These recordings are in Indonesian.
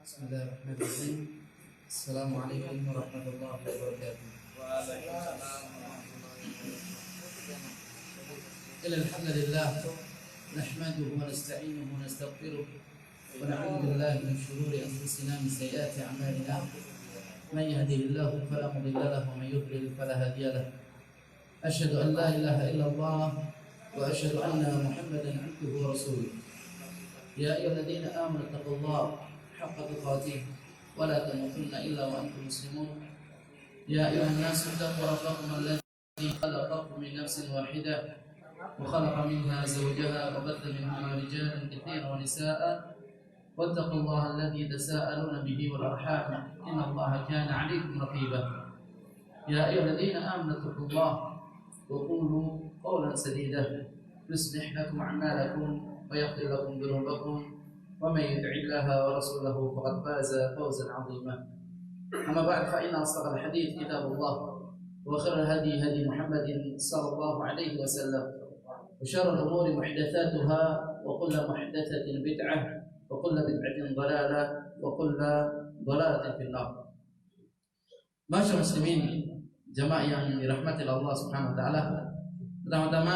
Bismillahirrahmanirrahim. Assalamualaikum warahmatullahi wabarakatuh. Alhamdulillah, nahmaduhu wa nasta'inuhu wa nastaghfiruh wa na'udzu billahi min shururi anfusina min sayyiati a'malina. Man yahdihillahu fala mudilla lahu wa man yudlil fala hadiya lahu. Asyhadu an la ilaha illallah wa asyhadu anna Muhammadan 'abduhu wa rasuluh. Ya ayyuhalladzina amanu taqullaha haqqa tuqatih wa la tamutunna illa wa antum muslimun. Ya ayyuhan nasu taqu rabbakum alladzi khalaqakum min nafsin wahidah wa khalaqa minha zawjaha wa batha minhuma rijalan katsiran wa nisaa'a wattaqullaha alladzi tasaaluna bihi wal arham innallaha kana 'alaykum raqiba. Ya ayyuhalladzina amanu taqullaha wa qulu qawlan sadida yuslih lakum a'malakum wa yaghfir lakum dhunubakum ومن يطع الله ورسوله فقد فاز فوزا عظيما. أما بعد فإن أصدق الحديث كتاب الله وخير الهدي هدي محمد صلى الله عليه وسلم وشر الأمور محدثاتها وكل محدثة بدعة وكل بدعة ضلالة وكل ضلالة في النار. Masyaallah muslimin, jamaah yang dirahmati Allah Subhanahu wa taala. Pertama-tama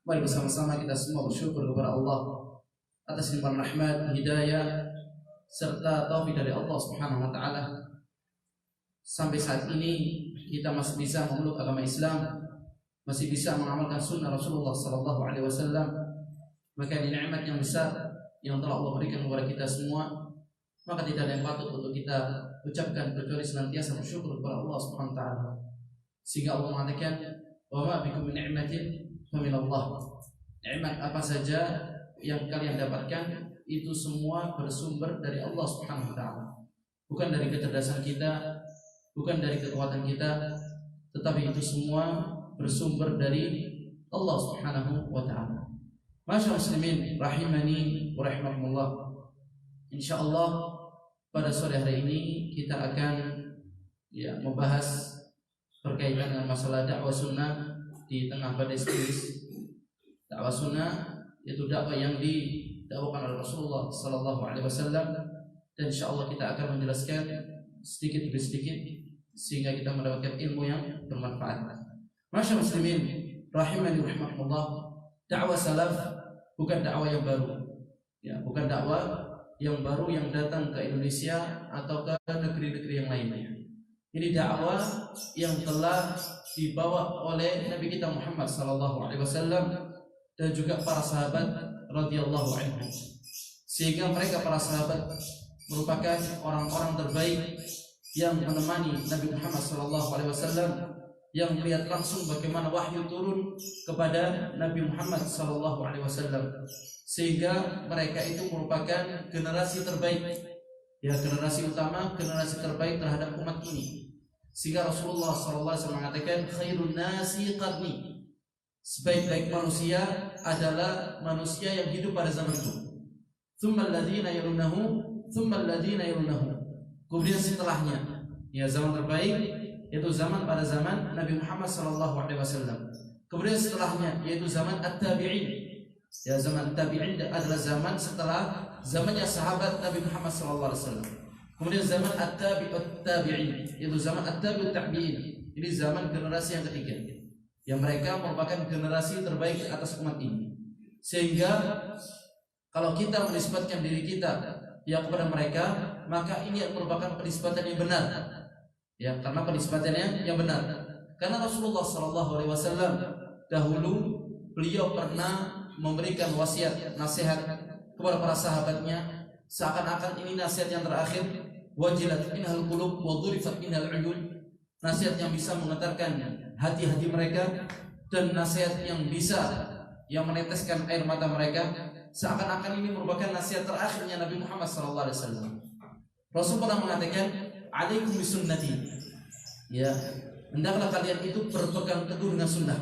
mari bersama-sama kita semua bersyukur kepada Allah atas limpahan rahmat, hidayah serta taufik dari Allah Subhanahu wa taala. Sampai saat ini kita masih bisa memeluk agama Islam, masih bisa mengamalkan sunnah Rasulullah sallallahu alaihi wasallam. Maka ini nikmat yang besar yang telah Allah berikan kepada kita semua. Maka tidak ada yang patut untuk kita ucapkan kecuali senantiasa bersyukur kepada Allah Subhanahu wa taala. Sehingga Allah mengatakan, "Wa ma bikum min ni'matin fa min Allah." Nikmat apa saja yang kalian dapatkan itu semua bersumber dari Allah Subhanahu wa taala. Bukan dari kecerdasan kita, bukan dari kekuatan kita, tetapi itu semua bersumber dari Allah Subhanahu wa taala. Masyaallah muslimin rahimani wa rahimakumullah. Insyaallah pada sore hari ini kita akan membahas berkaitan dengan masalah dakwah sunnah di tengah badai krisis. Dakwah sunnah yaitu dakwah yang didakwakan oleh Rasulullah sallallahu alaihi wasallam, dan insyaallah kita akan menjelaskan sedikit demi sedikit sehingga kita mendapatkan ilmu yang bermanfaat. Masyaallah muslimin rahimani rahimakumullah, dakwah salaf bukan dakwah yang baru. Bukan dakwah yang baru yang datang ke Indonesia atau ke negeri-negeri yang lainnya. Ini dakwah yang telah dibawa oleh Nabi kita Muhammad sallallahu alaihi wasallam dan juga para sahabat radhiyallahu anhum, sehingga mereka para sahabat merupakan orang-orang terbaik yang menemani Nabi Muhammad sallallahu alaihi wasallam, yang melihat langsung bagaimana wahyu turun kepada Nabi Muhammad sallallahu alaihi wasallam, sehingga mereka itu merupakan generasi terbaik, generasi utama, generasi terbaik terhadap umat ini. Sehingga Rasulullah sallallahu alaihi wasallam mengatakan, khairun nasi qarni, sebaik-baik manusia adalah manusia yang hidup pada zamanku. Tsummal ladzina yalunahu, tsummal ladzina yalunahu. Kemudian setelahnya, zaman terbaik yaitu zaman pada zaman Nabi Muhammad sallallahu alaihi wasallam. Kemudian setelahnya yaitu zaman at-tabi'in. Zaman at-tabi'in adalah zaman setelah zamannya sahabat Nabi Muhammad sallallahu alaihi wasallam. Kemudian zaman at-tabi'in yaitu zaman at-tabi'ut tabi'in. Ini zaman generasi yang ketiga, yang mereka merupakan generasi terbaik atas umat ini. Sehingga kalau kita menisbatkan diri kita kepada mereka, maka ini merupakan penisbatan yang benar. Karena penisbatannya yang benar. Karena Rasulullah sallallahu alaihi wasallam dahulu beliau pernah memberikan wasiat, nasihat kepada para sahabatnya, seakan-akan ini nasihat yang terakhir. Wajilat minhal qulub wa dhurifat minhal uyun. Nasihat yang bisa menggetarkan hati-hati mereka, dan nasihat yang bisa meneteskan air mata mereka, seakan-akan ini merupakan nasihat terakhirnya Nabi Muhammad SAW. Rasul pernah mengatakan, alaikum bisunnati, hendaklah kalian itu berpegang teguh dengan sunnah.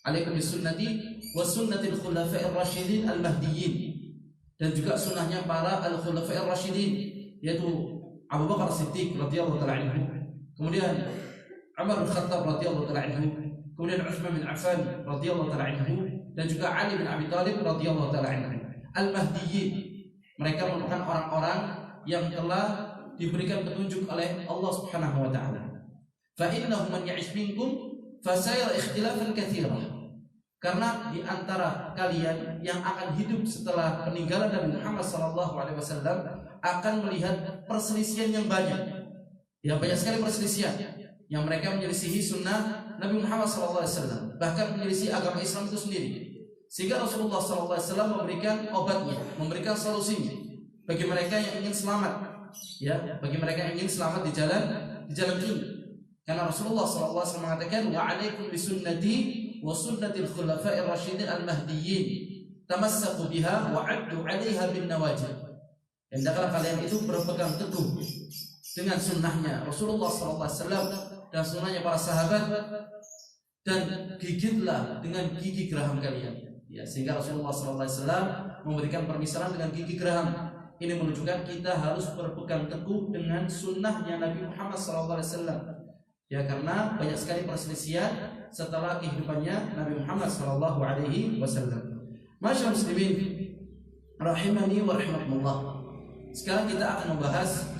Alaikum bisunnati wa sunnatil khulafa'ir rasyidin al-mahdiyyin, dan juga sunnahnya para al-khulafa'ir rasyidin, yaitu Abu Bakar Siddiq radhiyallahu ta'ala anhu, kemudian Umar bin Khattab radhiyallahu ta'ala anhu, kemudian Utsman bin Affan radhiyallahu ta'ala anhu, dan juga Ali bin Abi Thalib radhiyallahu ta'ala anhu. Al-Mahdiyyin, mereka merupakan orang-orang yang telah diberikan petunjuk oleh Allah Subhanahu wa taala. Fa innahu man ya'ish minkum fasayara ikhtilafan katsiran. Karena di antara kalian yang akan hidup setelah peninggalan Nabi Muhammad SAW akan melihat perselisihan yang banyak. Ya, banyak sekali perselisihan yang mereka menyelisihi sunnah Nabi Muhammad SAW, bahkan menyelisihi agama Islam itu sendiri. Sehingga Rasulullah SAW memberikan obatnya, memberikan solusinya bagi mereka yang ingin selamat. Ya, bagi mereka yang ingin selamat di jalan ini. Karena Rasulullah SAW mengatakan, wa alaikum bisunnati wa sunnatil khulafa'ir rasyidin al-mahdiyyin tamassaku biha wa 'addu 'alaiha bin nawajid. Hendaklah kalian itu berpegang teguh dengan sunnahnya Rasulullah SAW dan sunnahnya para sahabat, dan gigitlah dengan gigi geraham kalian. Ya, sehingga Rasulullah SAW memberikan permisalan dengan gigi geraham. Ini menunjukkan kita harus berpegang teguh dengan sunnahnya Nabi Muhammad SAW. Ya, karena banyak sekali perselisihan setelah kehidupannya Nabi Muhammad SAW. Masyaallah muslimin rahimani wa rahimakumullah. Sekarang kita akan membahas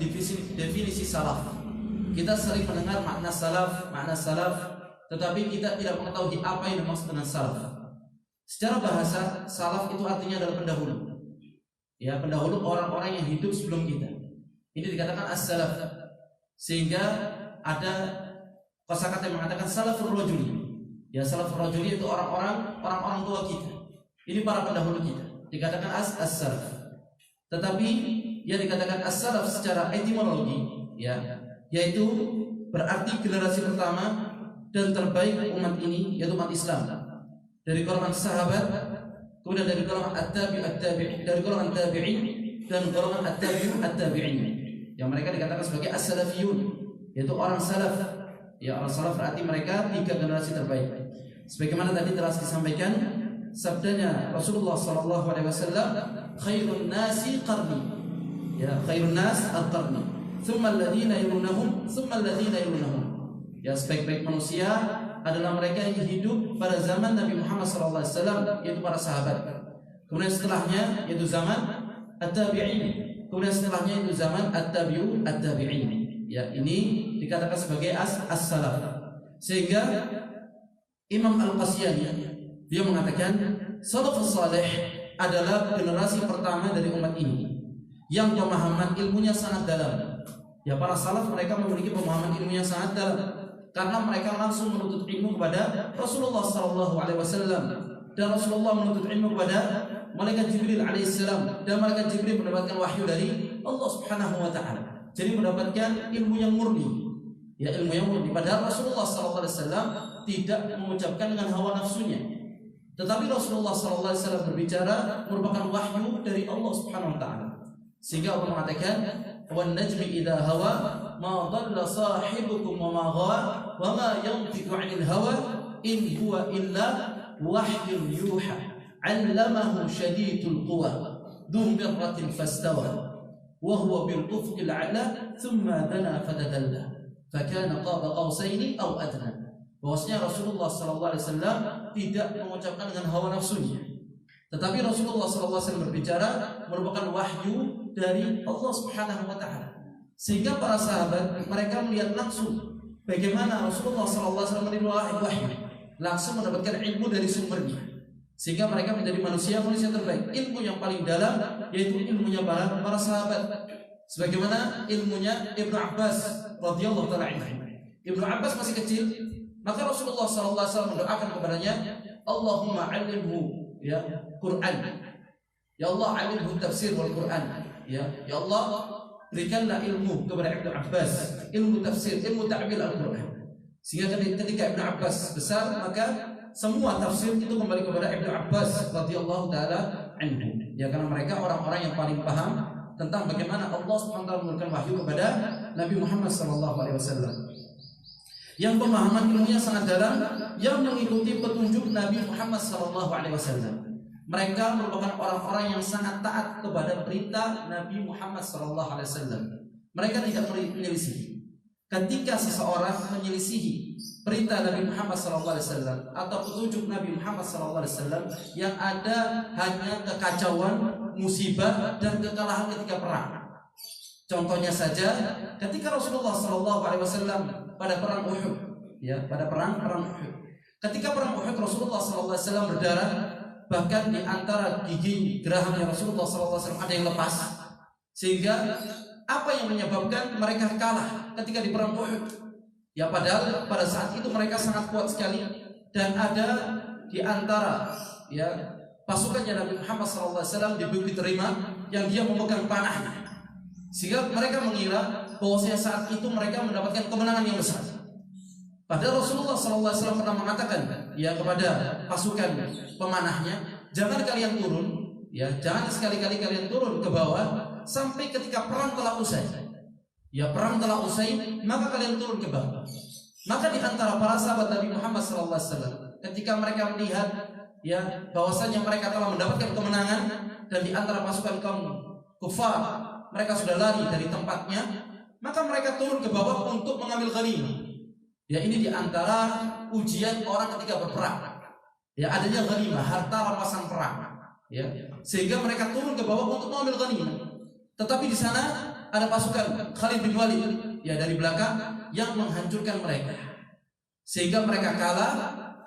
definisi salaf. Kita sering mendengar makna salaf, tetapi kita tidak mengetahui apa yang dimaksud dengan salaf. Secara bahasa, salaf itu artinya adalah pendahulu. Ya, pendahulu orang-orang yang hidup sebelum kita. Ini dikatakan as-salaf. Sehingga ada kosakata yang mengatakan salafur rajuli. Ya, salafur rajuli itu orang-orang tua kita. Ini para pendahulu kita. Dikatakan as-salaf. Tetapi yang dikatakan as-salaf secara etimologi, ya, yaitu berarti generasi pertama dan terbaik umat ini, yaitu umat Islam. Dari golongan sahabat, kemudian dari golongan at-tabi'in, dari golongan tabi'in dan golongan at-tabi'in. Yang mereka dikatakan sebagai as-salafiyun, yaitu orang salaf. Ya, orang salaf berarti mereka 3 generasi terbaik. Sebagaimana tadi telah disampaikan sabdanya Rasulullah SAW, khairun nasi qarni. Ya, khairun nas al-qarni. Tsumma alladziina yalunahum, tsumma alladziina yalunahum. Ya, sebaik-baik manusia adalah mereka yang hidup pada zaman Nabi Muhammad SAW, yaitu para sahabat. Kemudian setelahnya yaitu zaman at-tabi'in. Kemudian setelahnya yaitu zaman at-tabi'in. Ya, ini dikatakan sebagai as-salaf. Sehingga Imam Al-Qasyani dia mengatakan salafus salih adalah generasi pertama dari umat ini yang pemahaman ilmunya sangat dalam. Ya, para salaf mereka memiliki pemahaman ilmunya sangat dalam karena mereka langsung menuntut ilmu kepada Rasulullah SAW, dan Rasulullah menuntut ilmu kepada malaikat Jibril alaihissalam, dan malaikat Jibril mendapatkan wahyu dari Allah Subhanahu wa taala. Jadi mendapatkan ilmu yang murni. Ya, ilmu yang murni. Padahal Rasulullah SAW tidak mengucapkan dengan hawa nafsunya, tetapi Rasulullah SAW berbicara merupakan wahyu dari Allah Subhanahu wa taala. Sehingga Allah mengatakan, "Wan najmi idza hawa ma dhalla sahibukum wa ma ghawa wa ma yantiqu 'anil hawa in huwa illa wahyun yuha 'allamahu shadidul quwa dhu mirratin fastawa wa huwa bil ufuqil 'ala thumma dana fatadalla fakana qaba qausaini aw adna." Bahwasanya Rasulullah SAW tidak mengucapkan dengan hawa nafsunya, tetapi Rasulullah SAW berbicara merupakan wahyu dari Allah Subhanahu wa taala. Sehingga para sahabat mereka melihat langsung bagaimana Rasulullah SAW menerima wahyu, langsung mendapatkan ilmu dari sumbernya. Sehingga mereka menjadi manusia terbaik. Ilmu yang paling dalam yaitu ilmunya para sahabat. Sebagaimana ilmunya Ibnu Abbas radhiyallahu taala anhu. Ibnu Abbas masih kecil, maka Rasulullah SAW mendoakan kepadanya, Allahumma 'allimhu ya Quran. Ya Allah, 'allimhu tafsir wal Quran. Ya Allah, berikanlah ilmu kepada Ibnu Abbas, ilmu tafsir, ilmu ta'wil Al-Quran. Sehingga ketika Ibnu Abbas besar, maka semua tafsir itu kembali kepada Ibnu Abbas radhiyallahu taala anhu. Ya, karena mereka orang-orang yang paling paham tentang bagaimana Allah Subhanahu wa taala memberikan wahyu kepada Nabi Muhammad SAW. Yang pemahaman ilmunya sangat dalam, yang mengikuti petunjuk Nabi Muhammad SAW. Mereka merupakan orang-orang yang sangat taat kepada perintah Nabi Muhammad SAW. Mereka tidak menyelisihi. Ketika seseorang menyelisihi perintah Nabi Muhammad SAW atau petunjuk Nabi Muhammad SAW, yang ada hanya kekacauan, musibah, dan kekalahan ketika perang. Contohnya saja ketika Rasulullah SAW pada perang Uhud, ya, pada perang Uhud. Ketika perang Uhud Rasulullah SAW berdarah, bahkan di antara gigi geraham Rasulullah SAW ada yang lepas, sehingga apa yang menyebabkan mereka kalah ketika di perang Uhud? Ya, padahal pada saat itu mereka sangat kuat sekali, dan ada di antara, ya, pasukannya Nabi Muhammad SAW di Bukit Terima yang dia memegang panah, sehingga mereka mengira bahwasanya saat itu mereka mendapatkan kemenangan yang besar. Padahal Rasulullah SAW pernah mengatakan, ya, kepada pasukan pemanahnya, jangan kalian turun, ya, jangan sekali-kali kalian turun ke bawah sampai ketika perang telah usai. Ya, perang telah usai, maka kalian turun ke bawah. Maka di antara para sahabat Nabi Muhammad SAW, ketika mereka melihat, ya, bahwasanya mereka telah mendapatkan kemenangan, dan di antara pasukan kaum kufar mereka sudah lari dari tempatnya, maka mereka turun ke bawah untuk mengambil ghanimah. Ya, ini di antara ujian orang ketika berperang. Ya, adanya ghanimah, harta rampasan perang. Ya, sehingga mereka turun ke bawah untuk mengambil ghanimah. Tetapi di sana ada pasukan Khalid bin Walid, ya, dari belakang yang menghancurkan mereka, sehingga mereka kalah,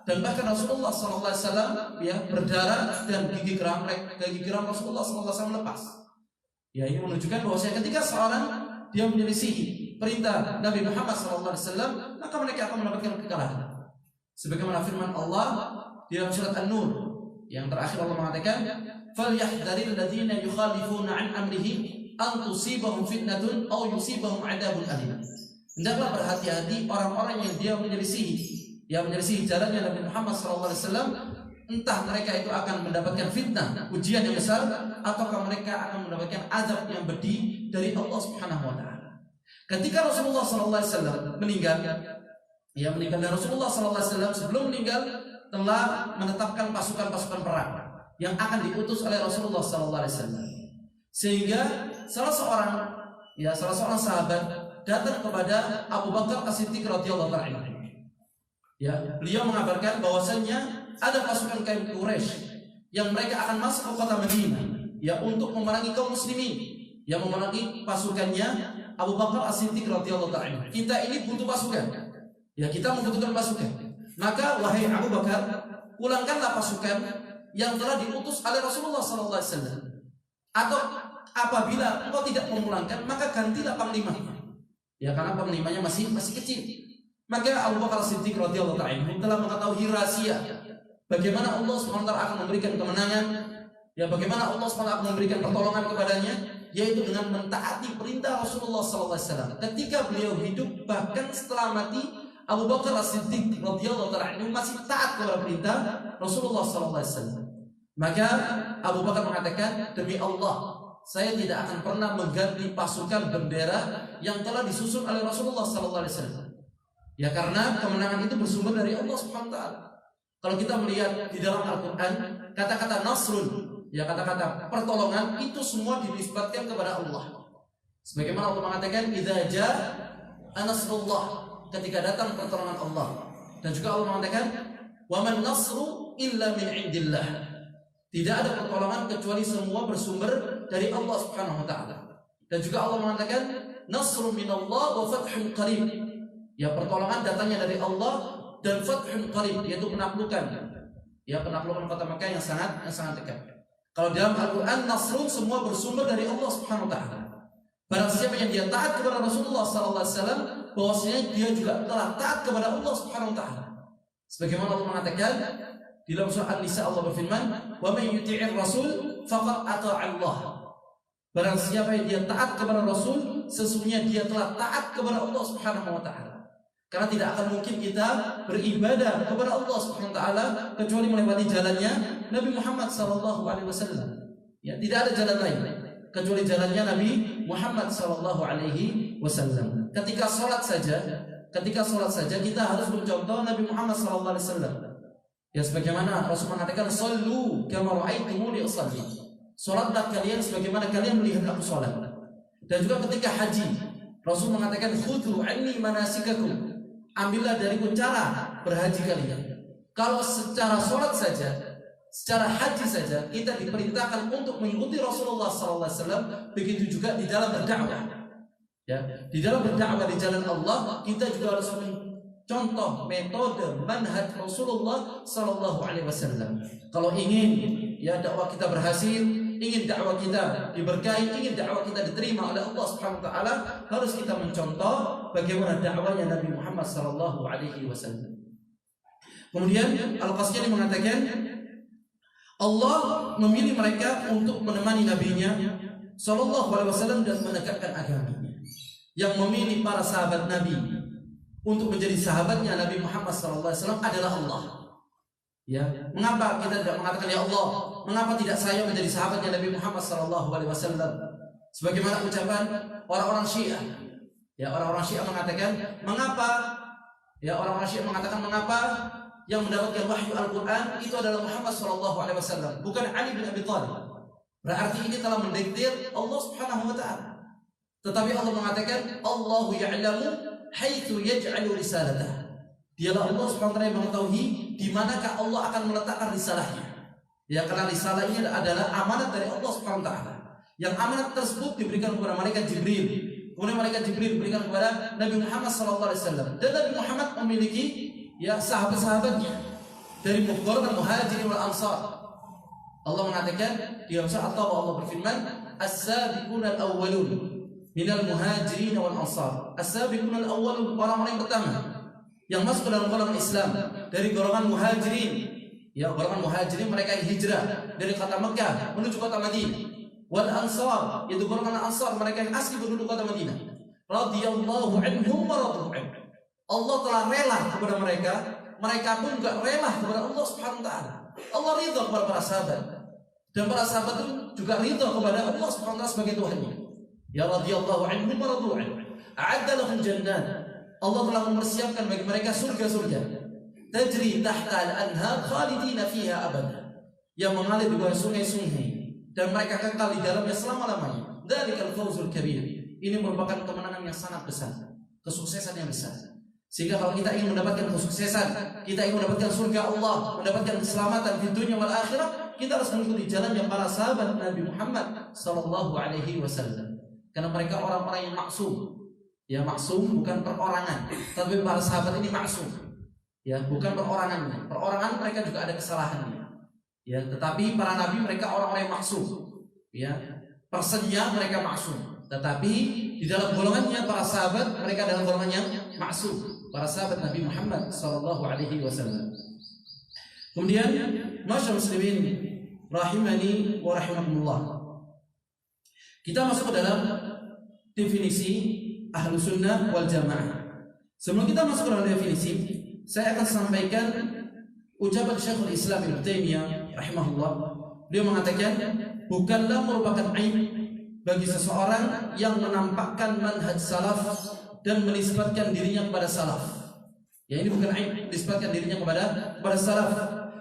dan bahkan Rasulullah SAW, ya, berdarah dan gigi geram Rasulullah SAW lepas. Ya, ini menunjukkan bahwasanya ketika seorang dia menyelisihi perintah Nabi Muhammad SAW, maka mereka akan mendapatkan kekalahan. Sebagaimana firman Allah di dalam surat An-Nur yang terakhir, Allah mengatakan, "Falyahdharil ladzina yukhalifuna an amrihi an tusibahum fitnatun aw yusibahum adzabun alim." Hendaklah berhati-hati orang-orang yang dia menyelisihi jalannya Nabi Muhammad SAW, entah mereka itu akan mendapatkan fitnah, ujian yang besar, ataukah mereka akan mendapatkan azab yang pedih dari Allah Subhanahu wa taala. Ketika Rasulullah SAW meninggal, ya, dan Rasulullah SAW sebelum meninggal telah menetapkan pasukan-pasukan perang yang akan diutus oleh Rasulullah SAW. Sehingga salah seorang sahabat datang kepada Abu Bakar As-Siddiq radhiyallahu anhu. Ya, beliau mengabarkan bahwasanya ada pasukan kaum Quraisy yang mereka akan masuk ke kota Madinah, ya, untuk memerangi kaum muslimin, yang memerangi pasukannya Abu Bakar As-Siddiq radhiyallahu anhu. Kita ini butuh pasukan. Ya, kita membutuhkan pasukan. Maka wahai Abu Bakar, pulangkanlah pasukan yang telah diutus oleh Rasulullah SAW. Atau apabila engkau tidak memulangkan, maka gantilah panglima. Ya, karena panglimanya masih kecil. Maka Abu Bakar Siddiq radhiyallahu anhu telah mengetahui rahasia bagaimana Allah SWT akan memberikan kemenangan, ya, bagaimana Allah SWT akan memberikan pertolongan kepadanya, yaitu dengan mentaati perintah Rasulullah SAW. Ketika beliau hidup, bahkan setelah mati, Abu Bakar Siddiq radhiyallahu anhu masih taat kepada perintah Rasulullah SAW. Maka Abu Bakar mengatakan, demi Allah, saya tidak akan pernah mengganti pasukan bendera yang telah disusun oleh Rasulullah SAW. Ya, karena kemenangan itu bersumber dari Allah Subhanahu wa taala. Kalau kita melihat di dalam Al-Qur'an, kata-kata nasrun, ya, kata-kata pertolongan, itu semua dinisbatkan kepada Allah. Sebagaimana Allah mengatakan, idza jaa nasrullah, ketika datang pertolongan Allah. Dan juga Allah mengatakan, wa man nasru illa min indillah. Tidak ada pertolongan kecuali semua bersumber dari Allah Subhanahu wa taala. Dan juga Allah mengatakan, nasrun minallah wa fathun qarib. Ya, pertolongan datangnya dari Allah dan fathun qarib, yaitu penaklukan. Ya, penaklukan kota Makkah yang sangat dekat. Kalau dalam Al-Qur'an, nasrun semua bersumber dari Allah Subhanahu wa taala. Barang siapa yang dia taat kepada Rasulullah sallallahu alaihi wasallam, bahwasanya dia juga telah taat kepada Allah Subhanahu wa taala. Sebagaimana Allah mengatakan di dalam surah An-Nisa, Allah berfirman, "Wa may yuti'ir rasul faqad ata'a Allah." Barang siapa yang dia taat kepada Rasul, sesungguhnya dia telah taat kepada Allah Subhanahu wa taala. Karena tidak akan mungkin kita beribadah kepada Allah Subhanahu wa taala kecuali melewati jalannya Nabi Muhammad sallallahu alaihi wasallam. Ya, tidak ada jalan lain kecuali jalannya Nabi Muhammad sallallahu alaihi wasallam. Ketika salat saja kita harus mencontoh Nabi Muhammad sallallahu alaihi wasallam. Ya, sebagaimana Rasul mengatakan, "Shallu kama ra'aitumuni usalli." Salatlah kalian sebagaimana kalian melihat aku salat. Dan juga ketika haji, Rasul mengatakan, "Khudhu anni manasikakum." Ambillah dariku cara berhaji kalian. Kalau secara sholat saja, secara haji saja, kita diperintahkan untuk mengikuti Rasulullah SAW. Begitu juga di dalam berdakwah. Ya, di dalam berdakwah di jalan Allah kita juga harus contoh metode manhaj Rasulullah Sallallahu Alaihi Wasallam. Kalau ingin ya dakwah kita berhasil, ingin dakwah kita diberkahi, ingin dakwah kita diterima oleh Allah Subhanahu Wa Taala, harus kita mencontoh bagaimana dakwahnya Nabi Muhammad Sallallahu Alaihi Wasallam. Kemudian Al-Qasjani mengatakan Allah memilih mereka untuk menemani nabinya Sallallahu Alaihi Wasallam dan menegakkan agamanya. Yang memilih para sahabat Nabi untuk menjadi sahabatnya Nabi Muhammad SAW adalah Allah. Ya, mengapa kita tidak mengatakan ya Allah, mengapa tidak saya menjadi sahabatnya Nabi Muhammad SAW? Sebagaimana ucapan orang-orang Syiah. Ya, orang-orang Syiah mengatakan mengapa? Ya, orang-orang Syiah mengatakan mengapa yang mendapatkan wahyu Al-Quran itu adalah Muhammad SAW, bukan Ali bin Abi Thalib. Berarti ini telah mendiktir Allah Subhanahu Wa Taala. Tetapi Allah mengatakan Allahu ya'lamu haitsu yaj'alu risalatah. Dialah Allah Subhanahu wa taala yang mengetahui di manakah Allah akan meletakkan risalahnya. Ya, karena risalah ini adalah amanat dari Allah Subhanahu wa taala. Yang amanat tersebut diberikan kepada malaikat Jibril. Kemudian malaikat Jibril diberikan kepada Nabi Muhammad sallallahu alaihi wasallam. Dan Nabi Muhammad memiliki ya sahabat-sahabatnya dari golongan Muhajirin wal Ansar. Allah mengatakan di dalam surat At-Taubah Allah berfirman, "As-sabiquna al-awwalun minal muhajirin wal ansar." As-sabiqun al-awwalun, orang-orang yang pertama yang masuk ke dalam golongan Islam dari golongan muhajirin. Ya, golongan muhajirin mereka yang hijrah dari kota Mekah menuju kota Madinah. Wal ansar, itu golongan Ansar, mereka yang asli penduduk kota Madinah. Radhiyallahu anhum wa radu anhu. Allah telah rela kepada mereka, mereka pun juga rela kepada Allah Subhanahu wa taala. Allah ridha kepada para sahabat. Dan para sahabat itu juga ridha kepada Allah Subhanahu wa taala sebagai Tuhannya. Ya radhiyallahu anhum wa radu anhu. A'adda lahum jannat. Allah telah mempersiapkan bagi mereka surga-surga. Tajri tahta al-anhar khalidina fiha abada. Yang mengalir di bawah sungai-sungai dan mereka kekal di dalamnya selama-lamanya. Dzalikal fawzul kabir. Ini merupakan kemenangan yang sangat besar, kesuksesan yang besar. Sehingga kalau kita ingin mendapatkan kesuksesan, kita ingin mendapatkan surga Allah, mendapatkan keselamatan di dunia wal akhirah, kita harus mengikuti jalan yang para sahabat Nabi Muhammad sallallahu alaihi wasallam. Karena mereka orang-orang yang maksum. Ya, maksum bukan perorangan, tapi para sahabat ini maksum. Ya, bukan perorangannya. Perorangan mereka juga ada kesalahannya. Ya, tetapi para nabi mereka orang-orang yang maksum. Ya, persennya mereka maksum. Tetapi di dalam golongannya para sahabat mereka dalam golongan yang maksum. Para sahabat Nabi Muhammad sallallahu alaihi wasallam. Kemudian, masyaallah muslimin rahimani wa rahimakumullah. Kita masuk ke dalam definisi Ahlus Sunnah wal Jamaah. Sebelum kita masuk ke dalam definisi, saya akan sampaikan ucapan Syekhul Islam Ibnu Taimiyah rahimahullah. Dia mengatakan, bukanlah merupakan aib bagi seseorang yang menampakkan manhaj salaf dan menisbatkan dirinya kepada salaf. Ya, ini bukan aib, menisbatkan dirinya kepada salaf.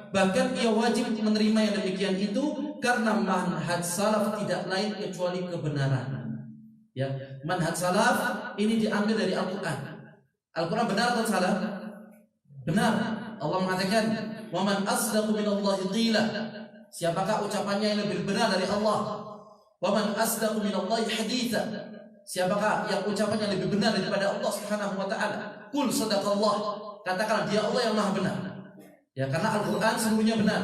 Bahkan ia wajib menerima yang demikian itu karena manhaj salaf tidak lain kecuali kebenaran. Ya, manhaj salaf ini diambil dari Al-Quran. Al-Quran benar atau salah? Benar. Allah mengatakan, "Wa man asdaqu minallahi qila." Siapakah ucapannya yang lebih benar dari Allah? "Wa man asdaqu minallahi haditsa." Siapakah yang ucapannya lebih benar daripada Allah Subhanahu wa taala? Qul sadaqallah. Katakan dia Allah yang Maha benar. Ya, karena Al-Quran seluruhnya benar.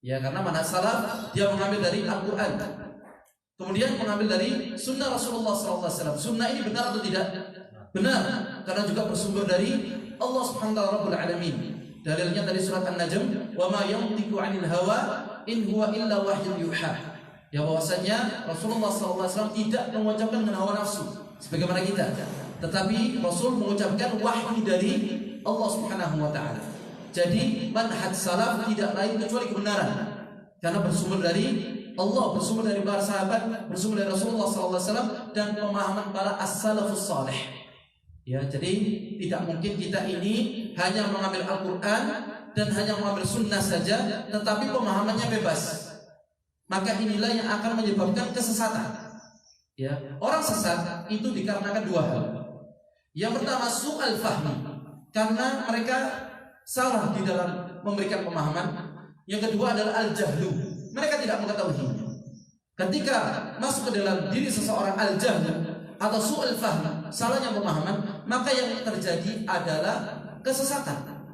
Ya, karena manhaj salaf dia mengambil dari Al-Quran. Kemudian mengambil dari sunnah Rasulullah SAW. Sunnah ini benar atau tidak? Benar, karena juga bersumber dari Allah Subhanahu wa taala Rabbul Alamin. Dalilnya dari surat An-Najm, "Wa ma yantiqu 'anil hawa in huwa illa wahyun yuha." Ya, bahwasanya Rasulullah SAW tidak mengucapkan dengan hawa nafsu sebagaimana kita, tetapi Rasul mengucapkan wahyu dari Allah Subhanahu wa taala. Jadi manhaj salaf tidak lain kecuali kebenaran, karena bersumber dari Allah, bersumber dari para sahabat, bersumber dari Rasulullah SAW dan pemahaman para as-salafus salih. Ya, jadi tidak mungkin kita ini hanya mengambil Al-Quran dan hanya mengambil sunnah saja, tetapi pemahamannya bebas. Maka inilah yang akan menyebabkan kesesatan. Ya, orang sesat itu dikarenakan dua hal. Yang pertama su'al fahmi, karena mereka salah di dalam memberikan pemahaman. Yang kedua adalah al-jahlu, mereka tidak mengetahuinya. Ketika masuk ke dalam diri seseorang al-jahlu, atau su'ul fahm, salahnya pemahaman, maka yang terjadi adalah kesesatan.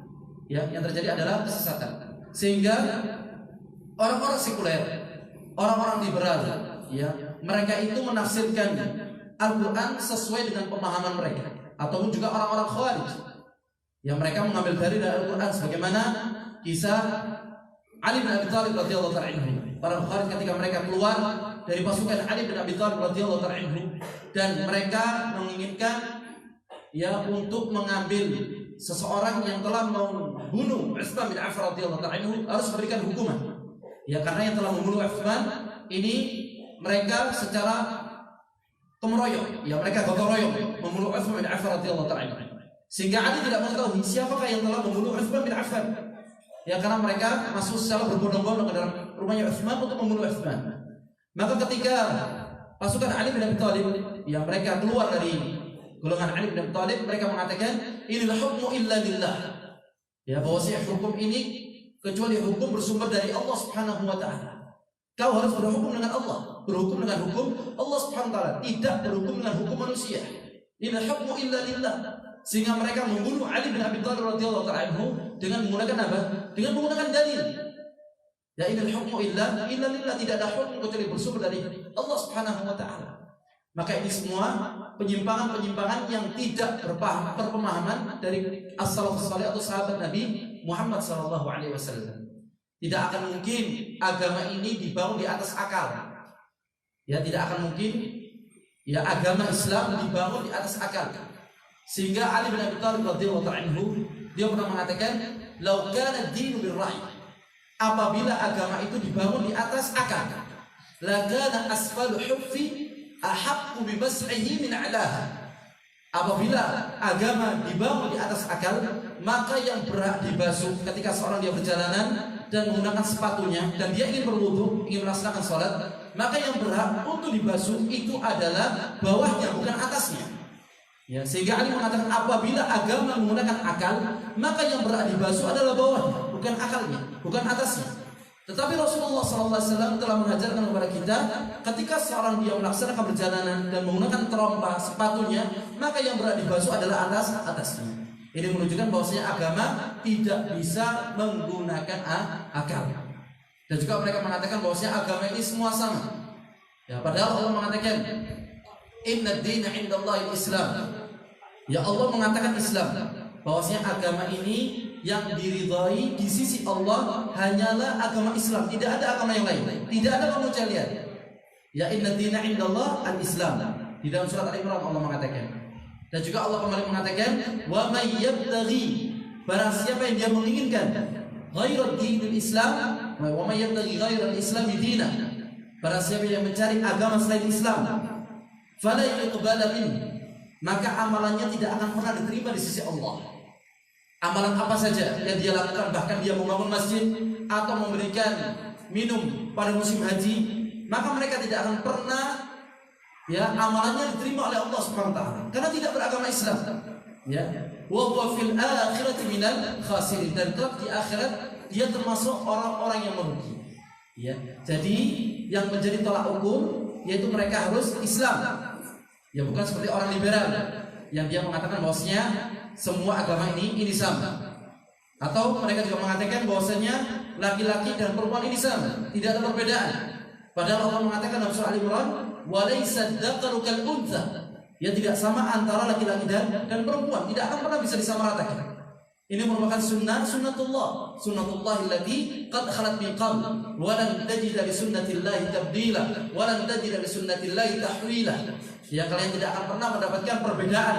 Ya, yang terjadi adalah kesesatan. Sehingga orang-orang sekuler, orang-orang liberal, ya, mereka itu menafsirkan Al-Quran sesuai dengan pemahaman mereka, ataupun juga orang-orang Khawarij yang mereka mengambil dari Al-Quran sebagaimana kisah Ali bin Abi Thalib radhiyallahu ta'ala anhu. Para Khawarij ketika mereka keluar dari pasukan Ali bin Abi Thalib radhiyallahu ta'ala anhu, dan mereka menginginkan ya untuk mengambil seseorang yang telah membunuh Utsman bin Affan radhiyallahu ta'ala anhu, harus memberikan hukuman. Ya, karena yang telah membunuh Utsman ini mereka secara kemeroyok, ya mereka gotong royong membunuh Utsman bin Affan radhiyallahu ta'ala anhu. Sehingga Ali tidak mengetahui siapakah yang telah membunuh Utsman bin Affan. Ya, karena mereka masuk secara berbondong-bondong ke dalam rumahnya Utsman untuk membunuh Utsman. Maka ketika pasukan Ali bin Abi Thalib, ya mereka keluar dari golongan Ali bin Abi Thalib, mereka mengatakan inil hukmu illa lillah. Ya, bahwasanya hukum ini kecuali hukum bersumber dari Allah Subhanahu wa taala. Kau harus berhukum dengan Allah, berhukum dengan hukum Allah Subhanahu wa taala, tidak berhukum dengan hukum manusia. Inil hukmu illa lillah. Sehingga mereka membunuh Ali bin Abi Thalib radhiyallahu ta'ala anhu dengan menggunakan apa? Dengan menggunakan dalil. Ya, inil hukmu illa lillah, tidak ada hukum kecuali bersumber dari Allah Subhanahu wa taala. Maka ini semua penyimpangan-penyimpangan yang tidak berpemahaman dari as-salafus salih atau sahabat Nabi Muhammad sallallahu alaihi wasallam. Tidak akan mungkin agama ini dibangun di atas akal. Ya, tidak akan mungkin ya agama Islam dibangun di atas akal. Sehingga Ali bin Abi Thalib radhiyallahu ta'ala anhu, dia pernah mengatakan, "Lau kana ad-dinu bir-ra'y." Apabila agama itu dibangun di atas akal, la kana asfalu huffi ahaqqu bi mas'ihi min 'alaha. Apabila agama dibangun di atas akal, maka yang berhak dibasuh ketika seorang dia perjalanan dan menggunakan sepatunya dan dia ingin berwudu, ingin melaksanakan sholat, maka yang berhak untuk dibasuh itu adalah bawahnya, bukan atasnya. Ya, sehingga Ali mengatakan apabila agama menggunakan akal, maka yang berhak dibasuh adalah bawahnya, bukan akalnya, bukan atasnya. Tetapi Rasulullah SAW telah mengajarkan kepada kita, ketika seorang dia melaksanakan perjalanan dan menggunakan terompa sepatunya, maka yang berhak dibasuh adalah atasnya. Ini menunjukkan bahwasanya agama tidak bisa menggunakan akal. Dan juga mereka mengatakan bahwasanya agama ini semua sama. Ya, padahal Allah mengatakan inna ad-dina 'indallahi al-Islam. Ya, Allah mengatakan Islam, bahwasanya agama ini yang diridhai di sisi Allah hanyalah agama Islam, tidak ada agama yang lain, tidak ada pengecualian. Ya, inna ad-dina 'indallah al-Islam. Di dalam surat Al-Imran Allah mengatakan. Dan juga Allah kembali mengatakan, wa may yabtaghi, barang siapa yang dia menginginkan ghairal dinil Islam, wa may yabtaghi ghairal Islam dinan, barang siapa yang mencari agama selain Islam, fala yuqbala min, maka amalannya tidak akan pernah diterima di sisi Allah. Amalan apa saja yang dia lakukan, bahkan dia membangun masjid atau memberikan minum pada musim haji, maka mereka tidak akan pernah ya amalannya diterima oleh Allah Subhanahu wa taala karena tidak beragama Islam. Ya, wa huwa fil akhirati minal khasirin, dan kelak di akhirat dia termasuk orang-orang yang merugi. Ya, jadi yang menjadi tolak ukur yaitu mereka harus Islam. Ya, bukan seperti orang liberal yang dia mengatakan bahwasanya semua agama ini sama. Atau mereka juga mengatakan bahwasanya laki-laki dan perempuan ini sama, tidak ada perbedaan. Padahal Allah mengatakan dalam surah Al-Imran, "Wa laysa dzakaru kal untha." Ya, tidak sama antara laki-laki dan perempuan, tidak akan pernah bisa disamaratakan. Ini merupakan sunnatullah allati qad khalat min qabl, wa lan tajida li sunnatillahi tabdila, wa lan tajida li sunnatillahi tahwila. Ya, kalian tidak akan pernah mendapatkan perbedaan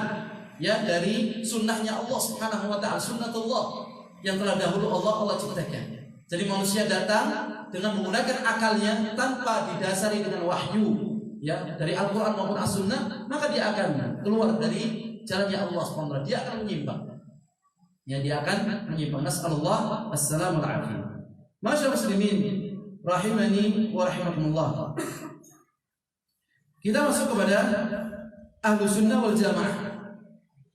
ya dari sunnahnya Allah Subhanahu wa taala, sunnatullah yang telah dahulu Allah ciptakan. Jadi manusia datang dengan menggunakan akalnya tanpa didasari dengan wahyu ya dari Al-Qur'an maupun As-Sunnah, maka dia akan keluar dari jalannya Allah Subhanahu wa taala, dia akan menyimpang. Ya, dia akan menyimpang. Nasallallahu as-salamul afiyah. Masyaallah muslimin rahimani wa rahimakumullah. Kita masuk kepada ahlu sunnah wal jamaah.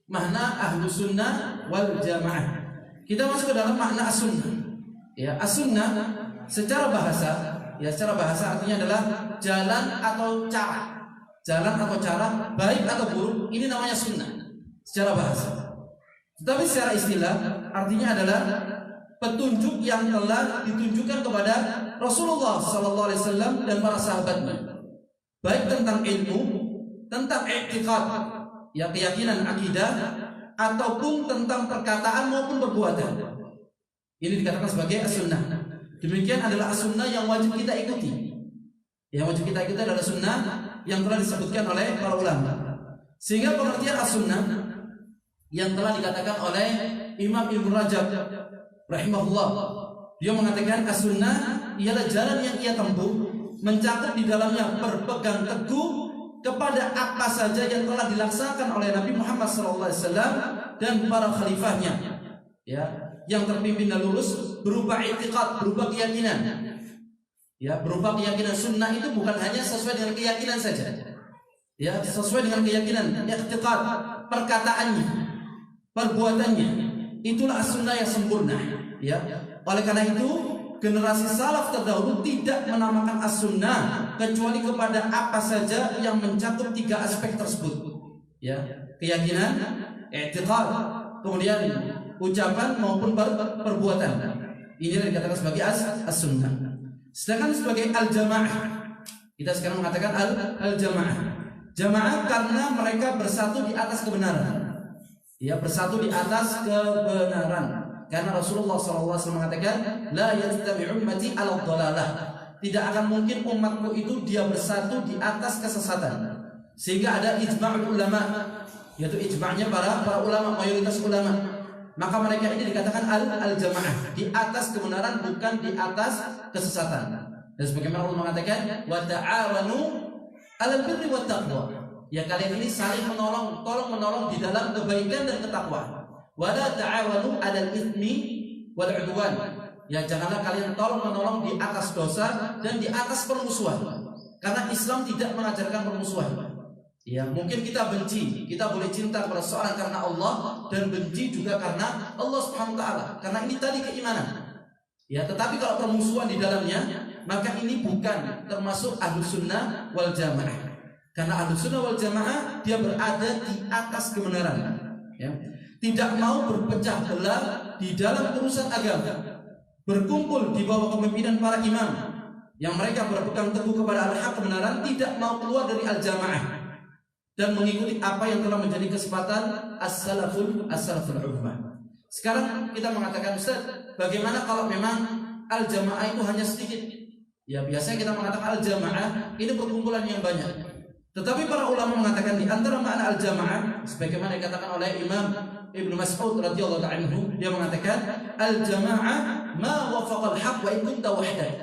Makna ahlu sunnah wal jamaah. Kita masuk ke dalam makna as-sunnah. Ya, as-sunnah secara bahasa artinya adalah jalan atau cara. jalan atau cara, baik atau buruk, ini namanya sunnah secara bahasa. Tetapi secara istilah artinya adalah petunjuk yang telah ditunjukkan kepada Rasulullah SAW dan para sahabatnya, baik tentang ilmu, tentang i'tiqad, ya keyakinan akidah, ataupun tentang perkataan maupun perbuatan. Ini dikatakan sebagai as-sunnah. Demikian adalah as-sunnah yang wajib kita ikuti. Yang wajib kita ikuti adalah sunnah yang telah disebutkan oleh para ulama. Sehingga pengertian as-sunnah yang telah dikatakan oleh Imam Ibnu Rajab rahimahullah, dia mengatakan as-sunnah ialah jalan yang ia tempuh, mencakup di dalamnya berpegang teguh kepada apa saja yang telah dilaksanakan oleh Nabi Muhammad SAW dan para khalifahnya, ya, yang terpimpin dan lurus, berupa i'tiqad, berupa keyakinan. Ya, berupa keyakinan. Sunnah itu bukan hanya sesuai dengan keyakinan saja, ya, sesuai dengan keyakinan, i'tiqad, perkataannya, perbuatannya. Itulah sunnah yang sempurna, ya. Oleh karena itu, generasi salaf terdahulu tidak menamakan as-sunnah kecuali kepada apa saja yang mencakup tiga aspek tersebut, ya, keyakinan, i'tiqad, kemudian ucapan maupun perbuatan. Ini dikatakan sebagai as-sunnah. Sedangkan sebagai al-jamaah, kita sekarang mengatakan al-jamaah. Jamaah karena mereka bersatu di atas kebenaran. Ya, bersatu di atas kebenaran. Karena Rasulullah SAW mengatakan, la yajtami'u ummati 'ala dhalalah. Tidak akan mungkin umatku itu dia bersatu di atas kesesatan. Sehingga ada ijma'ul ulama, yaitu ijma'nya para ulama, mayoritas ulama. Maka mereka ini dikatakan al-jamaah, di atas kebenaran, bukan di atas kesesatan. Dan sebagaimana Allah mengatakan, wa ta'awanu 'alal birri wat taqwa. Ya, kalian ini saling tolong-menolong di dalam kebaikan dan ketakwaan. Wa la ta'awanu 'alal itsmi wal 'udwan. Ya, janganlah kalian tolong-menolong di atas dosa dan di atas permusuhan. Karena Islam tidak mengajarkan permusuhan. Ya, mungkin kita benci, kita boleh cinta kepada seorang karena Allah dan benci juga karena Allah Subhanahu wa taala. Karena ini tadi keimanan. Ya, tetapi kalau permusuhan di dalamnya, maka ini bukan termasuk Ahlus Sunnah wal Jamaah. Karena Ahlus Sunnah wal Jamaah dia berada di atas kebenaran. Ya. Tidak mau berpecah belah di dalam urusan agama. Berkumpul di bawah kepemimpinan para imam yang mereka berpegang teguh kepada al-haq, kebenaran, tidak mau keluar dari al-jamaah dan mengikuti apa yang telah menjadi kesepakatan as-salaful ummah. Sekarang kita mengatakan, Ustaz, bagaimana kalau memang al-jamaah itu hanya sedikit? Ya, biasanya kita mengatakan al-jamaah ini perkumpulan yang banyak. Tetapi para ulama mengatakan di antara makna al-jamaah, sebagaimana dikatakan oleh Imam Ibnu Mas'ud radhiyallahu ta'ala anhu, dia mengatakan al-jamaah ma wafaqal haq wa in kunta wahdak.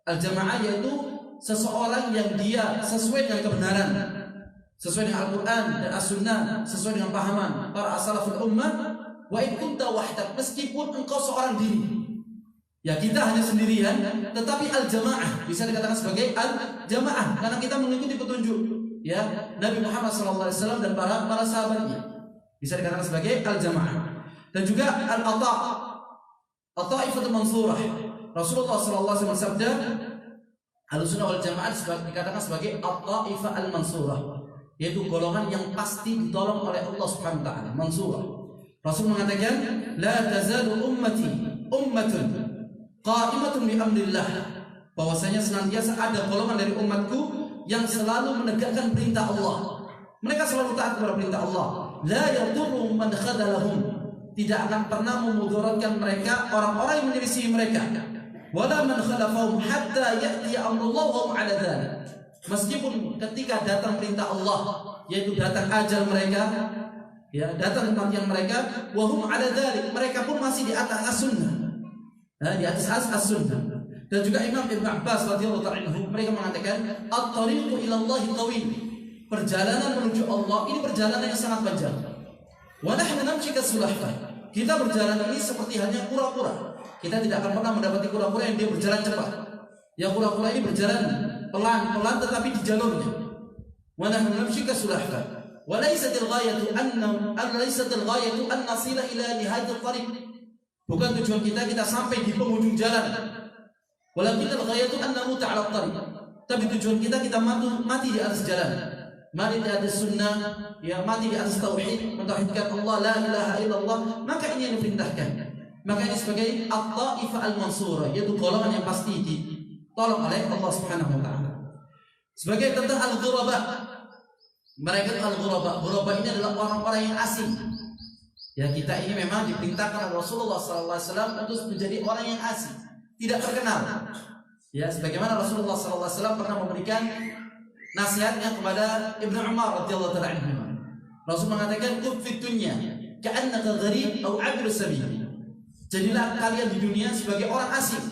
Al-jamaah yaitu seseorang yang dia sesuai dengan kebenaran, sesuai dengan Al-Quran dan As-Sunnah, sesuai dengan pahaman para as-salaful ummah, wa in kunta wahdak, meskipun engkau seorang diri. Ya, kita hanya sendirian, tetapi al-jamaah bisa dikatakan sebagai al-jamaah karena kita mengikuti petunjuk, ya, Nabi Muhammad SAW dan para sahabatnya. Bisa dikatakan sebagai al-jamaah. Dan juga at-ta'ifatul mansurah. Rasulullah SAW bersabda, Ahlussunnah wal Jamaah dikatakan sebagai at-ta'ifah al-mansurah, yaitu golongan yang pasti ditolong oleh Allah Subhanahu wa taala, mansurah. Rasul mengatakan, la tazalu ummati ummatun qa'imatun bi amrillah, bahwasanya senantiasa ada golongan dari umatku yang selalu menegakkan perintah Allah. Mereka selalu taat kepada perintah Allah. La yadurru man khadalahum, tidak akan pernah memudaratkan mereka orang-orang yang menyelisih mereka. Wala man khalafahum hatta ya'ti amrullah wa hum 'ala dzalik. Meskipun ketika datang perintah Allah, yaitu datang ajal mereka, ya, datang kematian mereka, wa hum 'ala dzalik, mereka pun masih di atas as-sunnah. Di atas as-sunnah. Dan juga Imam Ibnu Abbas radhiyallahu ta'ala anhu, mereka mengatakan at-tariqu ila Allah tawil. Perjalanan menuju Allah ini perjalanan yang sangat panjang. Wa nahnu namshi kasulahfa. Kita berjalan ini seperti halnya kura-kura. Kita tidak akan pernah mendapati kura-kura yang dia berjalan cepat. Ya, kura-kura ini berjalan pelan-pelan tetapi di jalurnya. Wa nahnu namshi kasulahfa. Wa laysatil ghayatu an nasila ila nihayatil tariq. Bukan tujuan kita sampai di penghujung jalan. Walakin al-ghayatu an namuta 'ala tariq. Tapi tujuan kita mati di atas jalan. mati di atas sunnah, ya mati di atas tauhid, mentauhidkan Allah la ilaha illallah, maka ini yang diperintahkan. Maka ini sebagai at-taifah al-mansurah, yaitu golongan yang pasti ditolong oleh Allah Subhanahu wa taala. Sebagai tentang al-ghuraba, mereka al-ghuraba. Ghuraba ini adalah orang-orang yang asing. Ya, kita ini memang diperintahkan oleh Rasulullah SAW untuk menjadi orang yang asing, tidak terkenal. Ya, sebagaimana Rasulullah SAW pernah memberikan nasihatnya kepada Ibnu Umar radhiyallahu taala anhu. Rasul mengatakan, "Kun fid dunya ka'annaka gharib aw 'abir sabil." Jadilah kalian di dunia sebagai orang asing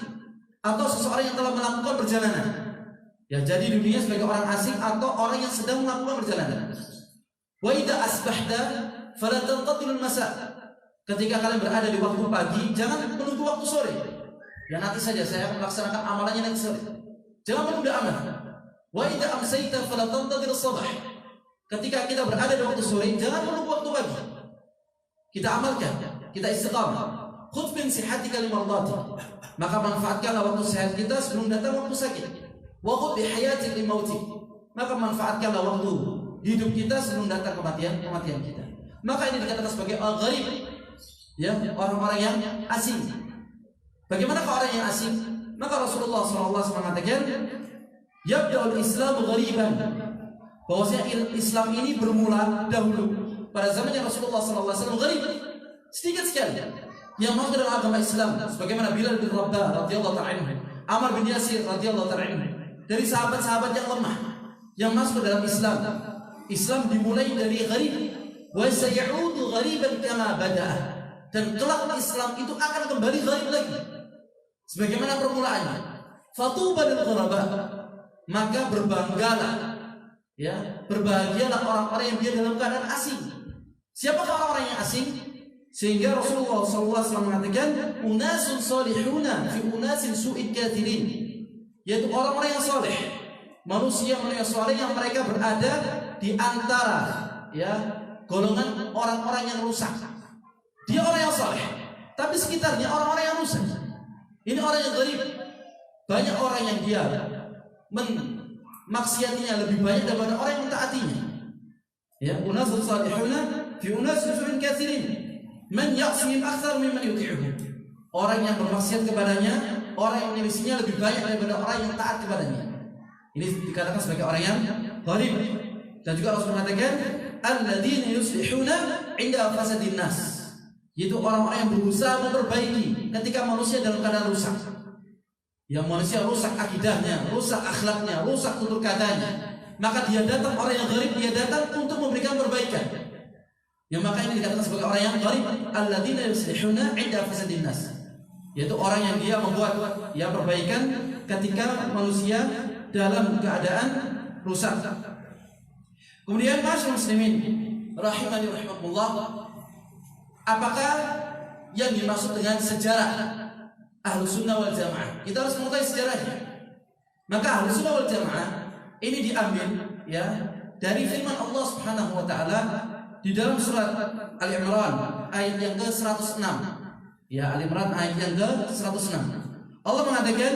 atau seseorang yang telah melakukan perjalanan. Ya, jadi di dunia sebagai orang asing atau orang yang sedang melakukan perjalanan. Wa idza asbahta fala tanqatil al-masa. Ketika kalian berada di waktu pagi, jangan menunggu waktu sore. Ya, nanti saja saya akan melaksanakan amalannya nanti sore. Jangan menunda amal. Wa idza amsayta fala tantadhir as-sabah. Ketika kita berada di waktu sore, jangan menunggu waktu pagi. Kita amalkan, kita istiqamah. Khudh min sihatika limardati. Maka manfaatkanlah waktu sehat kita sebelum datang waktu sakit. Wa khudh bi hayatik limautik. Maka manfaatkanlah waktu hidup kita sebelum datang kematian kita. Maka ini dikatakan sebagai al-gharib, ya, orang-orang yang asing. Bagaimana orang yang asing? Maka Rasulullah SAW mengatakan, yabda'ul Islam ghariban. Bahwasanya Islam ini bermula dahulu pada zamannya Rasulullah SAW gharib, sedikit sekali yang masuk dalam agama Islam, sebagaimana Bilal bin Rabah radhiyallahu ta'ala anhu, Ammar bin Yasir radhiyallahu ta'ala anhu, dari sahabat-sahabat yang lemah yang masuk dalam Islam. Islam dimulai dari gharib, wa sayaudu ghariban kama bada'a, dan kelak Islam itu akan kembali gharib lagi sebagaimana permulaannya. Fatuba lil ghuraba, maka berbanggalah, ya, berbahagialah orang-orang yang dia dalam keadaan asing. Siapakah orang-orang yang asing? Sehingga Rasulullah SAW mengatakan, unasun salihuna fi unasin su'id kathirin, yaitu orang-orang yang soleh, manusia soleh yang mereka berada di antara, ya, golongan orang-orang yang rusak. Dia orang yang soleh, tapi sekitarnya orang-orang yang rusak. Ini orang yang gharib. Banyak orang yang dia maksiatinya lebih banyak daripada orang yang mentaatinya. Ya, unasun salihuna fi unasin su'id kathirin, man ya'sihim akthar mimman yuti'uhu. Orang yang bermaksiat kepadanya, orang yang menyelisihinya lebih banyak daripada orang yang taat kepadanya. Ini dikatakan sebagai orang yang gharib. Dan juga Rasul mengatakan, alladzina yuslihuna 'inda fasadin nas, yaitu orang-orang yang berusaha memperbaiki ketika manusia dalam keadaan rusak. Yang manusia rusak akidahnya, rusak akhlaknya, rusak tutur katanya, maka dia datang, orang yang gharib, dia datang untuk memberikan perbaikan. Yang maka ini dikatakan sebagai orang yang gharib, alladzina yuslihuna 'inda fasadin nas, yaitu orang yang dia membuat, ya, perbaikan ketika manusia dalam keadaan rusak. Kemudian masyarakat muslimin rahimani rahimakumullah, apakah yang dimaksud dengan sejarah Ahlus Sunnah wal Jamaah? Kita harus mengetahui sejarahnya. Maka Ahlus Sunnah wal Jamaah ini diambil, ya, dari firman Allah Subhanahu wa taala di dalam surat Al-Imran ayat yang ke-106. Ya, Al-Imran ayat yang ke-106. Allah mengatakan,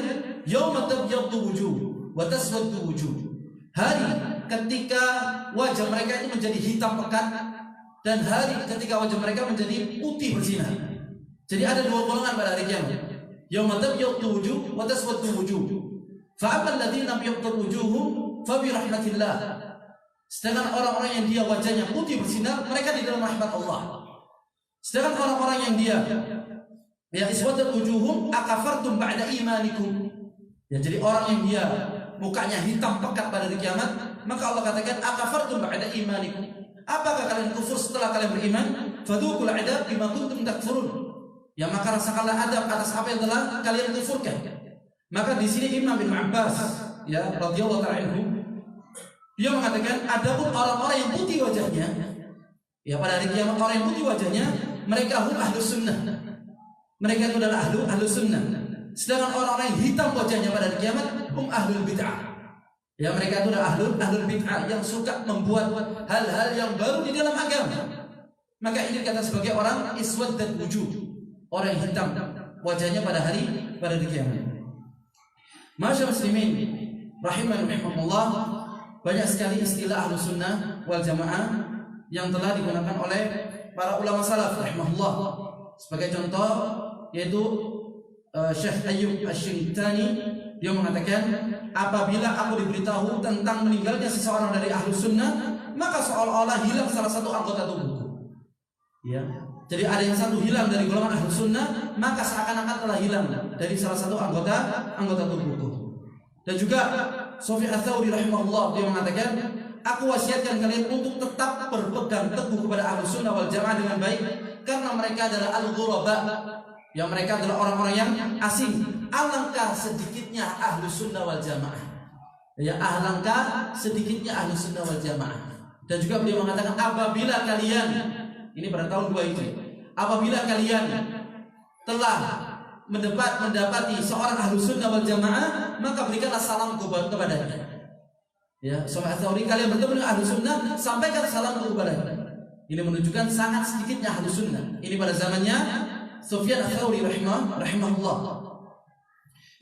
yauma tabyaddu wujuh wa taswaddu wujuh. Hari ketika wajah mereka itu menjadi hitam pekat, dan hari ketika wajah mereka menjadi putih bersinar. Jadi ada dua golongan pada hari kiamat. Yauma tabyaddu wujuh wa taswaddu wujuh. Fa ammal ladzina tabyaddu wujuhum fa bi rahmatillah. Sedangkan orang-orang yang dia wajahnya putih bersinar, mereka di dalam rahmat Allah. Sedangkan orang-orang yang dia, ya, iswadat wujuhum akafartum ba'da imanikum, ya, jadi orang yang dia mukanya hitam pekat pada hari kiamat, maka Allah katakan akafartum ba'da imanikum, apakah kalian kufur setelah kalian beriman? Fadhuqul 'adzab bima kuntum takfurun, ya, maka rasakanlah adab atas apa yang telah kalian kufurkan. Maka di sini Imam bin Abbas, ya, radhiyallahu ta'ala anhu, dia mengatakan, adapun orang-orang yang putih wajahnya, ya, pada hari kiamat orang yang putih wajahnya, mereka hum ahlus sunnah. Mereka itu adalah ahlus sunnah. Sedangkan orang-orang yang hitam wajahnya pada hari kiamat, hum ahlul bid'ah. Ya, mereka itu adalah ahlul bid'ah yang suka membuat hal-hal yang baru di dalam agama. Maka ini dikatakan sebagai orang iswaddat wujuh, orang yang hitam wajahnya pada hari kiamat. Masyaallah muslimin rahimani rahimakumullah. banyak sekali istilah Ahlus Sunnah wal Jamaah yang telah digunakan oleh para ulama salaf rahimahullah. Sebagai contoh yaitu Syekh Ayyub Asy-Syinkitani, dia mengatakan, apabila aku diberitahu tentang meninggalnya seseorang dari Ahlus Sunnah, maka seolah-olah hilang salah satu anggota tubuhku. Ya. Jadi ada yang satu hilang dari golongan Ahlus Sunnah, maka seakan-akan telah hilang dari salah satu anggota tubuhku. Dan juga Sufyan Ats-Tsauri rahimahullah, dia mengatakan, aku wasiatkan kalian untuk tetap berpegang teguh kepada Ahlus Sunnah wal Jamaah dengan baik, karena mereka adalah al-ghuraba, yang mereka adalah orang-orang yang asing. Alangkah sedikitnya Ahlus Sunnah wal Jamaah. Ya, alangkah sedikitnya Ahlus Sunnah wal Jamaah. Dan juga beliau mengatakan, apabila kalian, ini pada tahun 2 itu, apabila kalian telah mendapati seorang Ahlus Sunnah wal Jamaah, maka berikanlah salam kepadanya. Ya, Sufyan Ats-Tsauri, kalian bertemu dengan Ahlus Sunnah, sampaikan salam kepadanya. Ini menunjukkan sangat sedikitnya Ahlus Sunnah. Ini pada zamannya Sufyan Ats-Tsauri rahimahullah.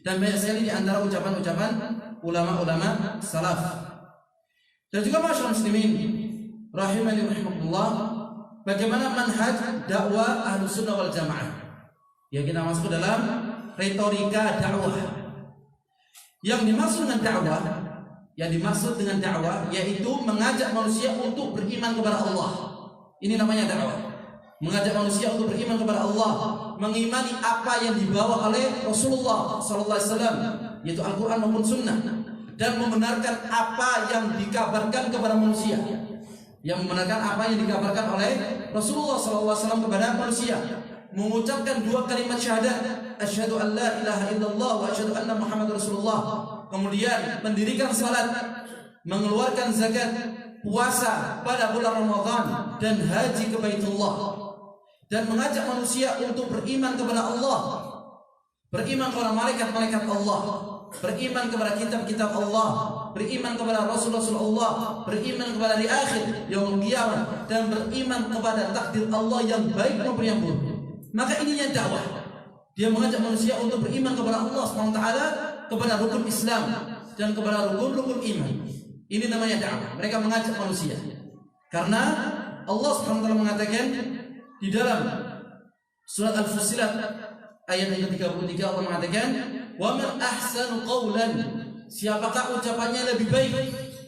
Dan banyak sekali di antara ucapan-ucapan ulama-ulama salaf. Dan juga masyarakat muslimin rahimani rahimakumullah, bagaimana manhaj dakwah Ahlus Sunnah wal Jamaah. Ya, kita masuk ke dalam retorika dakwah. Yang dimaksud dengan dakwah yaitu mengajak manusia untuk beriman kepada Allah. Ini namanya dakwah. Mengajak manusia untuk beriman kepada Allah, mengimani apa yang dibawa oleh Rasulullah sallallahu alaihi wasallam, yaitu Al-Qur'an maupun Sunnah, dan membenarkan apa yang dikabarkan kepada manusia. Yang membenarkan apa yang dikabarkan oleh Rasulullah sallallahu alaihi wasallam kepada manusia. Mengucapkan 2 kalimat syahadat, asyhadu an la ilaha illallah wa asyhadu anna Muhammadar Rasulullah. Kemudian mendirikan salat, mengeluarkan zakat, puasa pada bulan Ramadan, dan haji ke Baitullah. Dan mengajak manusia untuk beriman kepada Allah, beriman kepada malaikat-malaikat Allah, beriman kepada kitab-kitab Allah, beriman kepada Rasul-Rasul Allah, beriman kepada hari akhir, yaumul qiyamah, dan beriman kepada takdir Allah yang baik maupun yang buruk. Maka ininya dakwah. Dia mengajak manusia untuk beriman kepada Allah SWT, kepada rukun Islam, dan kepada rukun-rukun iman. Ini namanya dakwah. Mereka mengajak manusia. Karena Allah SWT mengatakan di dalam surat Al-Fussilat ayat yang ke-33, Allah mengatakan, "Wa man ahsanu qawlan", siapakah ucapannya lebih baik,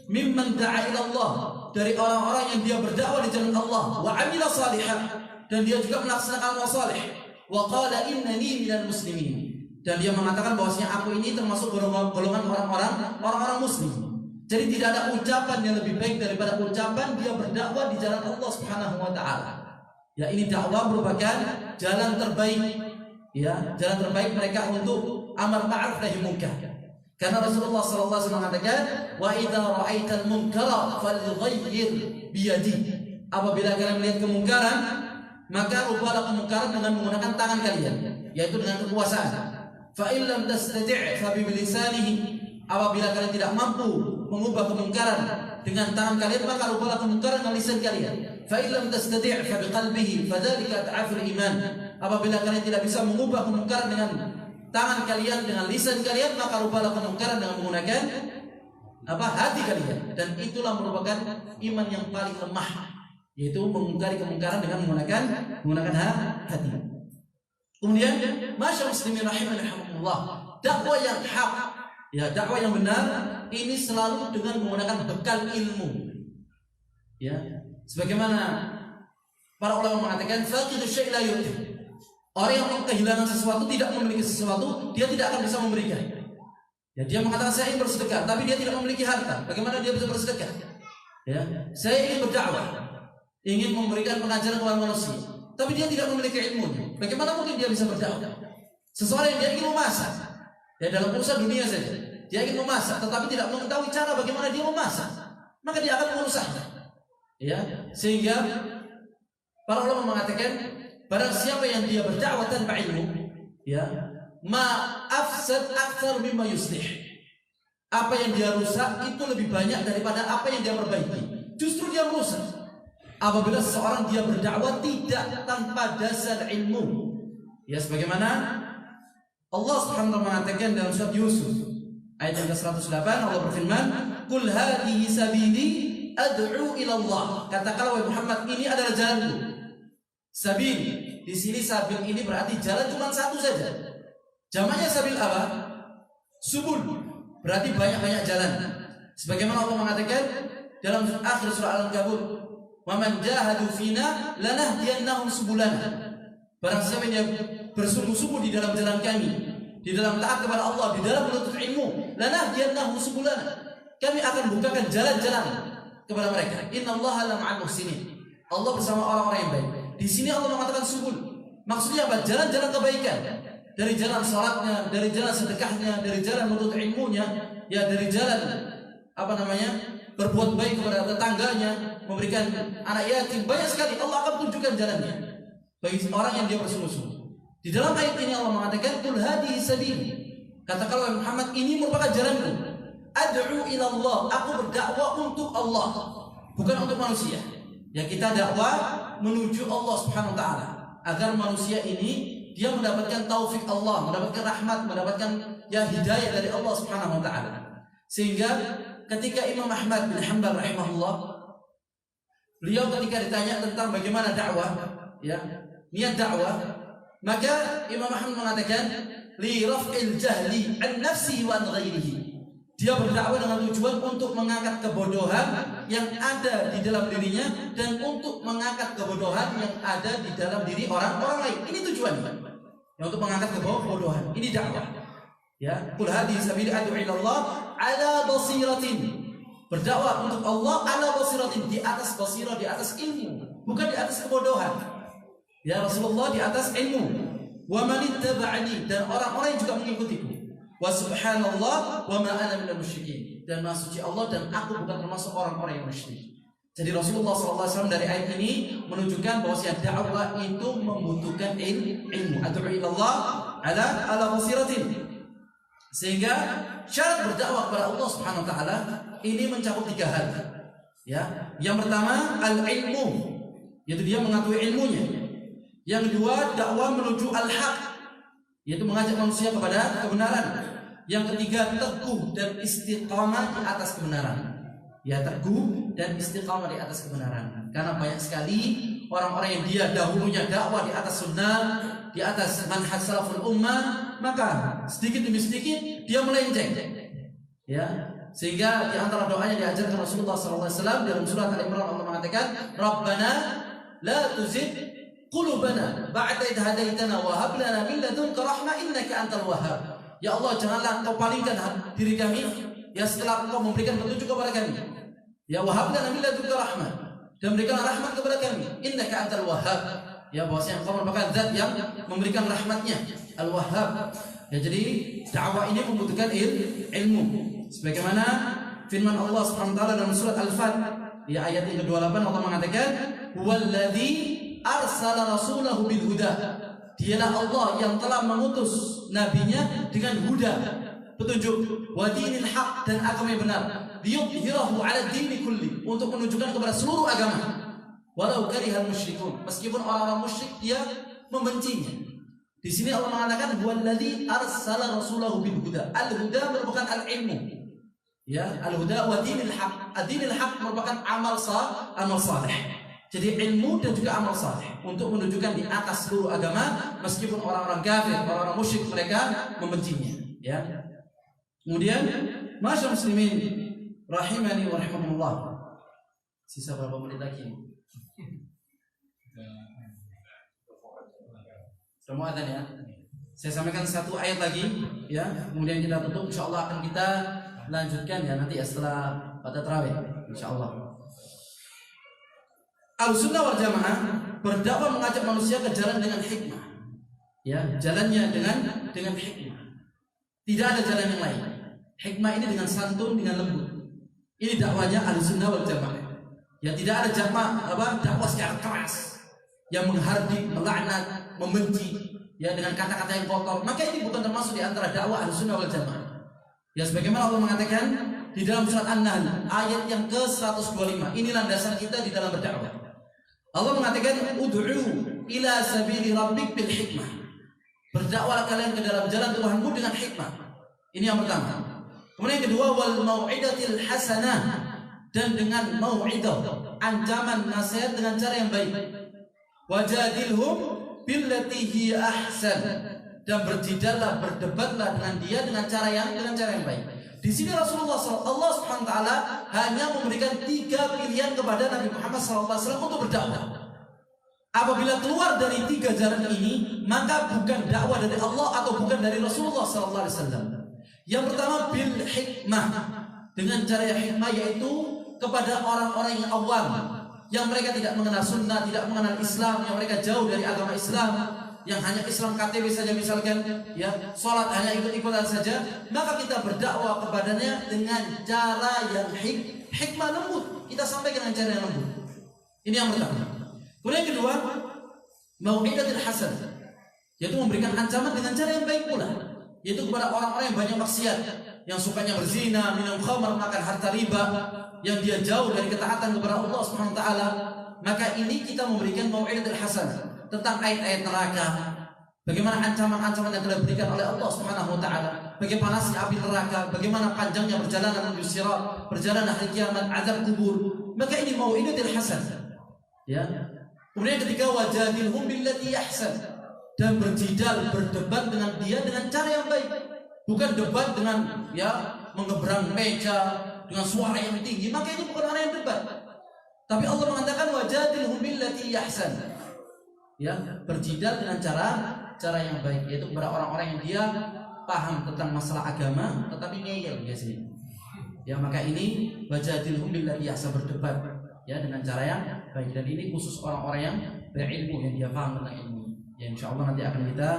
mimman da'a ila Allah, dari orang-orang yang dia berdakwah di jalan Allah, wa amila salihan, dan dia juga melaksanakan amal saleh, wa qala innani minal muslimin, dan dia mengatakan bahwasanya aku ini termasuk golongan orang-orang muslim. Jadi tidak ada ucapan yang lebih baik daripada ucapan dia berdakwah di jalan Allah Subhanahu wa taala. Ya, ini dakwah merupakan jalan terbaik, ya, jalan terbaik mereka untuk amar ma'ruf nahi munkar. Karena Rasulullah sallallahu alaihi wasallam mengatakan, "Wa idza ra'aital munkara falghayyir biyadi." Apabila kalian melihat kemungkaran, maka ubahlah kemungkaran dengan menggunakan tangan kalian, yaitu dengan kekuasaan. Fa in lam tastati' fa bi lisanihi. Apabila kalian tidak mampu mengubah kemungkaran dengan tangan kalian, maka ubahlah kemungkaran dengan lisan kalian. Fa in lam tastati' fa bi qalbihi, fadzalika ad'aful iman. Apabila kalian tidak bisa mengubah kemungkaran dengan tangan kalian, dengan lisan kalian, maka ubahlah kemungkaran dengan menggunakan hati kalian. Dan itulah merupakan iman yang paling lemah, yaitu mengingkari kemungkaran dengan menggunakan hati. Kemudian, masyaallah muslimin rahimakumullah, dakwah yang hak, ya, dakwah yang benar ini selalu dengan menggunakan bekal ilmu. Ya, sebagaimana para ulama mengatakan, faqidu syai' la yu'ti. Orang yang kehilangan sesuatu, tidak memiliki sesuatu, dia tidak akan bisa memberikan. Ya, dia mengatakan saya ingin bersedekah, tapi dia tidak memiliki harta. Bagaimana dia bisa bersedekah? Ya, saya ingin berdakwah, ingin memberikan pengajaran kepada manusia, tapi dia tidak memiliki ilmu. Bagaimana mungkin dia bisa berdakwah? Seseorang yang dia ingin memasak, ya, dalam urusan dunia saja, dia ingin memasak, tetapi tidak mengetahui cara bagaimana dia memasak, maka dia akan mengurusnya. Ya, sehingga para ulama mengatakan, barang siapa yang dia berdakwah tanpa ilmu, ya, ma afsad aktsar mimma yuslih. Apa yang dia rusak itu lebih banyak daripada apa yang dia perbaiki. Justru dia merusak. Apabila seseorang dia berdakwah tidak tanpa dasar ilmu. Ya, sebagaimana Allah Subhanahu wa taala mengatakan dalam surat Yusuf ayat yang ke-108, Allah berfirman, qul hadhihi sabili ad'u ila Allah. Katakanlah wahai Muhammad, ini adalah jalanku. Sabil, di sini sabil ini berarti jalan cuma satu saja. Jamaknya sabil apa? Subul, berarti banyak-banyak jalan. Sebagaimana Allah mengatakan dalam akhir surah Al-Ankabut, "Wa man jahadu fina lanahdiyannahum subulana." Barang siapa yang bersungguh-sungguh di dalam jalan kami, di dalam taat kepada Allah, di dalam menuntut ilmu, lanahdiyannahum subulana. Kami akan bukakan jalan-jalan kepada mereka. Innallaha lama'al muhsinin. Allah bersama orang-orang yang baik. Di sini Allah mengatakan subul. Maksudnya apa? Jalan-jalan kebaikan. Dari jalan salatnya, dari jalan sedekahnya, dari jalan menuntut ilmunya, ya dari jalan berbuat baik kepada tetangganya, memberikan anak yatim, banyak sekali Allah akan tunjukkan jalannya bagi orang yang dia bersungguh-sungguh. Di dalam ayat ini Allah mengatakan qul hadhihi sabili. Katakanlah Muhammad, ini merupakan jalanku. Ad'u ila Allah, aku berdakwah untuk Allah, bukan untuk manusia. Ya, kita dakwah menuju Allah Subhanahu wa taala agar manusia ini dia mendapatkan taufik Allah, mendapatkan rahmat, mendapatkan hidayah dari Allah Subhanahu wa taala. Sehingga ketika Imam Ahmad bin Hanbal rahimahullah, beliau ketika ditanya tentang bagaimana dakwah, niat dakwah, maka Imam Ahmad mengatakan li raf'il jahli an nafsi wa an ghairihi. Dia berdakwah dengan tujuan untuk mengangkat kebodohan yang ada di dalam dirinya dan untuk mengangkat kebodohan yang ada di dalam diri orang-orang lain. Ini tujuannya. Yang untuk mengangkat kebodohan. Ini dakwah. Ya, qul hadhihi sabili ad'u ila Allah ala basiratin. Berdakwah untuk Allah ala basiratin, di atas basirah, di atas ilmu, bukan di atas kebodohan. Ya Rasulullah di atas ilmu. Wa man ittaba'ani, dan orang-orang yang juga mengikutiku. Wa subhanallah wa ma ana minal musyrikin, dan maha suci Allah dan aku bukan termasuk orang-orang yang musyrik. Jadi Rasulullah SAW dari ayat ini menunjukkan bahwa dakwah itu membutuhkan ilmu. Ad'u ila Allah ala basiratin. Sehingga syarat berdakwah kepada Allah Subhanahu wa taala ini mencakup 3 hal. Ya, yang pertama al-ilmu, yaitu dia mengakui ilmunya. Yang kedua dakwah menuju al-haq, yaitu mengajak manusia kepada kebenaran. Yang ketiga teguh dan istiqamah di atas kebenaran. Ya, teguh dan istiqamah di atas kebenaran. Karena banyak sekali orang-orang yang dia dahulunya dakwah di atas sunnah, di atas manhaj salaful ummah, maka sedikit demi sedikit dia melenceng. Ya, sehingga di antara doanya diajarkan Rasulullah SAW dalam surat Al-Imran, Allah mengatakan, "Rabbana la tuzigh qulubana ba'da idh hadaitana wa hab lana min ladunka rahmah innaka antal wahhab." Ya Allah, janganlah Engkau palingkan diri kami setelah Engkau memberikan petunjuk kepada kami. Ya, wa hab lana min ladunka rahmah, dan berikanlah rahmat kepada kami. Innaka antal wahhab. Ya, bahwasanya Engkau merupakan zat yang memberikan rahmatnya, Al-Wahhab. Ya, jadi dakwah ini membutuhkan ilmu. Sebagaimana firman Allah Subhanahu wa taala dalam surat Al-Fat, ayat yang ke-28, Allah mengatakan, "Huwallazi arsala rasulahu bil huda." Dialah Allah yang telah mengutus nabinya dengan huda, petunjuk, wa dinil haq, dan agama yang benar, liyudhhirahu 'ala dini kulli, untuk menunjukkan kepada seluruh agama, walau karihal musyrikun, meskipun orang-orang musyrik dia membencinya. Di sini Allah mengatakan huwallazi arsala rasulahu bil huda. Al-huda merupakan al-ilmu. Ya, al-huda wa dinil haq. Ad-dinil haq merupakan amal saleh. Jadi ilmu dan juga amal saleh untuk menunjukkan di atas seluruh agama, meskipun orang-orang kafir, orang-orang musyrik mereka membencinya. Ya. Kemudian, masyaallah muslimin rahimani wa rahimakumullah. Sisa berapa menit lagi? Semua ada ya. Saya sampaikan satu ayat lagi, ya. Kemudian kita tutup. Insyaallah akan kita lanjutkan nanti setelah pada tarawih. Insyaallah. Al-Sunnah wal Jamaah berdakwah mengajak manusia ke jalan dengan hikmah. Ya, jalannya dengan hikmah. Tidak ada jalan yang lain. Hikmah ini dengan santun, dengan lembut. Ini dakwanya Al-Sunnah wal Jamaah. Ya, tidak ada dakwah secara keras yang menghardik, melaknat, membenci, dengan kata-kata yang kotor. Maka ini bukan termasuk di antara dakwah Al-Sunnah wal Jamaah. Ya, sebagaimana Allah mengatakan di dalam surat An-Nahl ayat yang ke-125. Ini landasan kita di dalam berdakwah. Allah mengatakan ud'u ila sabili rabbik bil hikmah. Berdakwahlah kalian ke dalam jalan Tuhanmu dengan hikmah. Ini yang pertama. Kemudian yang kedua, wal mau'idatil hasanah, dan dengan mau'idah, ancaman, nasihat dengan cara yang baik. Wajadilhum billati hiya ahsan, dan berjidallah, berdebatlah dengan dia dengan cara yang baik. Di sini Rasulullah Allah Subhanahu wa taala hanya memberikan 3 pilihan kepada Nabi Muhammad SAW untuk berdakwah. Apabila keluar dari 3 jalan ini, maka bukan dakwah dari Allah atau bukan dari Rasulullah SAW. Yang pertama, bil hikmah, dengan cara yang hikmah, yaitu kepada orang-orang yang awam, yang mereka tidak mengenal sunnah, tidak mengenal Islam, yang mereka jauh dari agama Islam, yang hanya Islam KTP saja misalkan, ya, sholat hanya ikut-ikutan saja, maka kita berdakwah kepadanya dengan cara yang hikmah, lembut. Kita sampaikan dengan cara yang lembut. Ini yang pertama. Kemudian yang kedua, mau'idatul hasan, yaitu memberikan ancaman dengan cara yang baik pula, yaitu kepada orang-orang yang banyak maksiat, yang sukanya berzina, minum khamar, makan harta riba, yang dia jauh dari ketaatan kepada Allah Subhanahu wa taala. Maka ini kita memberikan mau'idatul hasan tentang ayat-ayat neraka, bagaimana ancaman-ancaman yang telah diberikan oleh Allah Subhanahu wa taala, bagaimana panasnya api neraka, bagaimana panjangnya perjalanan menuju sirat, perjalanan hari kiamat, azab kubur. Maka ini mau'idatul hasan. Ya. Kemudian ketiga, wajadilhum billati ahsan, dan berjidal, berdebat dengan dia dengan cara yang baik. Bukan debat dengan mengebrang meja dengan suara yang tinggi, maka itu bukan orang yang debat. Tapi Allah mengatakan wajadilhum billati ahsan. Ya, berjidal dengan cara yang baik, yaitu kepada orang-orang yang dia paham tentang masalah agama tetapi ngeyel biasanya. Ya, maka ini wajadilhum billati ahsan, berdebat ya dengan cara yang baik, dan ini khusus orang-orang yang berilmu, yang dia paham tentang ilmu. Ya, insyaallah nanti akan kita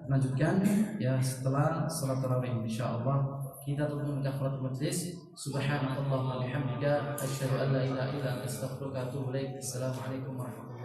lanjutkan ya setelah salat tarawih. Insyaallah kita tutup kafaratul majlis. Subhanakallahumma wa bihamdika asyhadu an la ilaha illa anta astaghfiruka wa atubu ilaik. Assalamualaikum warahmatullahi wabarakatuh.